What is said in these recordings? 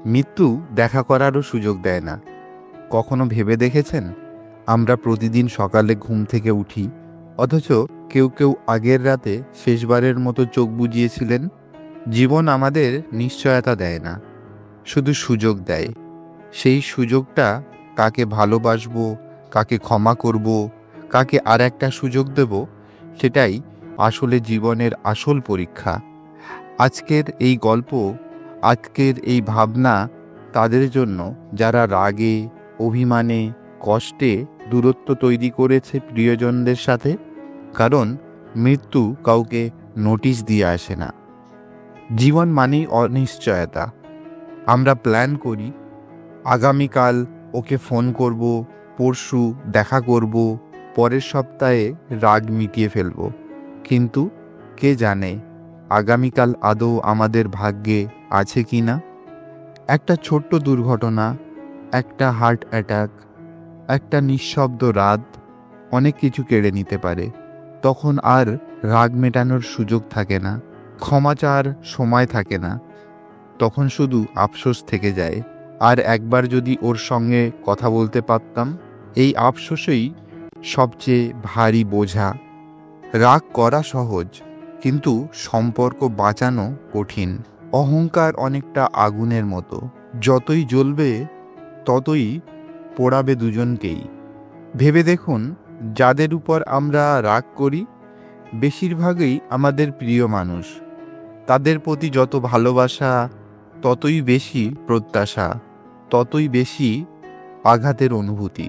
মৃত্যু দেখা করারও সুযোগ দেয় না। কখনো ভেবে দেখেছেন, আমরা প্রতিদিন সকালে ঘুম থেকে উঠি, অথচ কেউ কেউ আগের রাতে শেষবারের মতো চোখ বুজিয়েছিলেন। জীবন আমাদের নিশ্চয়তা দেয় না, শুধু সুযোগ দেয়। সেই সুযোগটা কাকে ভালোবাসবো, কাকে ক্ষমা করব, কাকে আর একটা সুযোগ দেব, সেটাই আসলে জীবনের আসল পরীক্ষা। আজকের এই গল্প, আজকের এই ভাবনা তাদের জন্য যারা রাগে, অভিমানে, কষ্টে দূরত্ব তৈরি করেছে প্রিয়জনদের সাথে। কারণ মৃত্যু কাউকে নোটিশ দিয়ে আসে না। জীবন মানেই অনিশ্চয়তা। আমরা প্ল্যান করি, আগামীকাল ওকে ফোন করব, পরশু দেখা করব, পরের সপ্তাহে রাগ মিটিয়ে ফেলব। কিন্তু কে জানে আগামীকাল আদৌ আমাদের ভাগ্যে আছে কি না। একটা ছোট্ট দুর্ঘটনা, একটা হার্ট অ্যাটাক, একটা নিঃশব্দ রাত অনেক কিছু কেড়ে নিতে পারে। তখন আর রাগ মেটানোর সুযোগ থাকে না, ক্ষমা চাওয়ার সময় থাকে না। তখন শুধু আফসোস থেকে যায়, আর একবার যদি ওর সঙ্গে কথা বলতে পারতাম। এই আফসোসই সবচেয়ে ভারী বোঝা। রাগ করা সহজ, কিন্তু সম্পর্ক বাঁচানো কঠিন। অহংকার অনেকটা আগুনের মতো, যতই জ্বলবে ততই পোড়াবে দুজনকেই। ভেবে দেখুন, যাদের উপর আমরা রাগ করি বেশিরভাগই আমাদের প্রিয় মানুষ। তাদের প্রতি যত ভালোবাসা, ততই বেশি প্রত্যাশা, ততই বেশি আঘাতের অনুভূতি।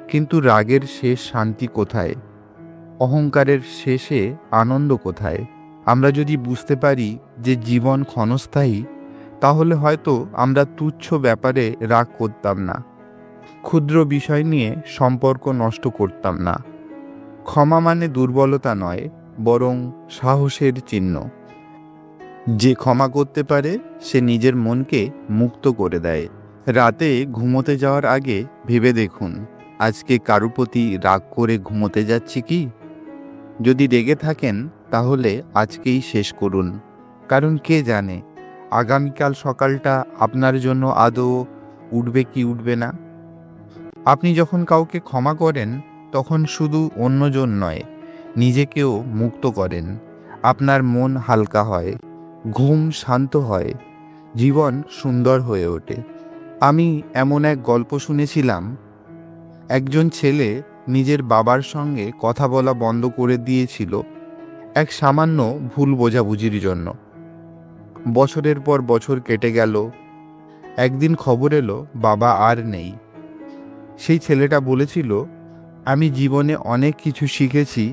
কিন্তু রাগের শেষ শান্তি কোথায়? অহংকারের শেষে আনন্দ কোথায়? আমরা যদি বুঝতে পারি যে জীবন ক্ষণস্থায়ী, তাহলে হয়তো আমরা তুচ্ছ ব্যাপারে রাগ করতাম না, ক্ষুদ্র বিষয় নিয়ে সম্পর্ক নষ্ট করতাম না। ক্ষমা মানে দুর্বলতা নয়, বরং সাহসের চিহ্ন। যে ক্ষমা করতে পারে সে নিজের মনকে মুক্ত করে দেয়। রাতে ঘুমোতে যাওয়ার আগে ভেবে দেখুন, আজকে কারো প্রতি রাগ করে ঘুমোতে যাচ্ছি কি? যদি রেগে থাকেন তাহলে আজকেই শেষ করুন। কারণ কে জানে আগামীকাল সকালটা আপনার জন্য আদৌ উঠবে কি উঠবে না। আপনি যখন কাউকে ক্ষমা করেন, তখন শুধু অন্যজন নয়, নিজেকেও মুক্ত করেন। আপনার মন হালকা হয়, ঘুম শান্ত হয়, জীবন সুন্দর হয়ে ওঠে। আমি এমন এক গল্প শুনেছিলাম, একজন ছেলে নিজের বাবার সঙ্গে কথা বলা বন্ধ করে দিয়েছিল এক সামান্য ভুল বোঝাবুঝির জন্য। বছরের পর বছর কেটে গেল। একদিন খবর এলো বাবা আর নেই। সেই ছেলেটা বলেছিল, আমি জীবনে অনেক কিছু শিখেছি,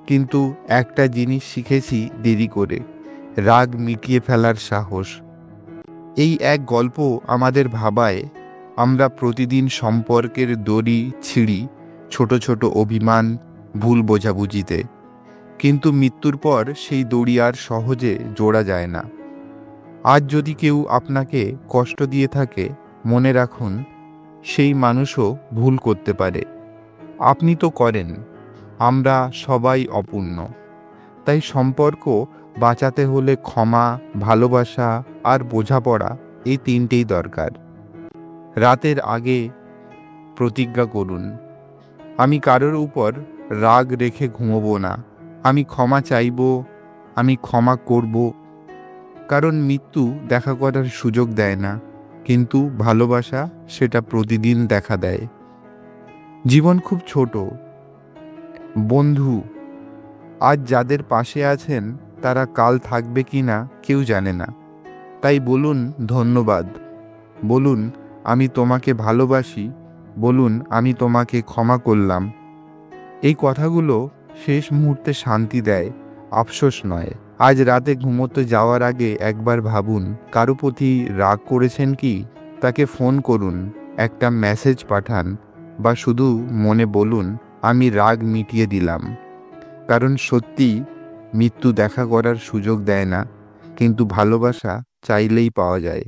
কিন্তু একটা জিনিস শিখেছি দেরি করে, রাগ মিটিয়ে ফেলার সাহস। এই এক গল্প আমাদের ভাবায়, আমরা প্রতিদিন সম্পর্কের দড়ি ছিঁড়ি ছোট ছোট অভিমান, ভুল বোঝাবুঝিতে। কিন্তু মৃত্যুর পর সেই দড়ি আর সহজে জোড়া যায় না। আজ যদি কেউ আপনাকে কষ্ট দিয়ে থাকে, মনে রাখুন সেই মানুষও ভুল করতে পারে। আপনি তো করেন। আমরা সবাই অপূর্ণ। তাই সম্পর্ক বাঁচাতে হলে ক্ষমা, ভালোবাসা আর বোঝাপড়া, এই তিনটেই দরকার। রাতের আগে প্রতিজ্ঞা করুন, আমি কারোর উপর রাগ রেখে ঘুমোবো না। আমি ক্ষমা চাইব, আমি ক্ষমা করব। কারণ মৃত্যু দেখা করার সুযোগ দেয় না, কিন্তু ভালোবাসা সেটা প্রতিদিন দেখা দেয়। জীবন খুব ছোট। বন্ধু, আজ যাদের পাশে আছেন তারা কাল থাকবে কি না কেউ জানে না। তাই বলুন ধন্যবাদ, বলুন আমি তোমাকে ভালোবাসি, বলুন আমি তোমাকে ক্ষমা করলাম। এই কথাগুলো শেষ মুহূর্তে শান্তি দেয়, আফসোস নয়। আজ রাতে ঘুমোতে যাওয়ার আগে একবার ভাবুন, কারো প্রতি রাগ করেছেন কি? তাকে ফোন করুন, একটা মেসেজ পাঠান, বা শুধু মনে বলুন, আমি রাগ মিটিয়ে দিলাম। কারণ সত্যি মৃত্যু দেখা করার সুযোগ দেয় না, কিন্তু ভালোবাসা চাইলেই পাওয়া যায়।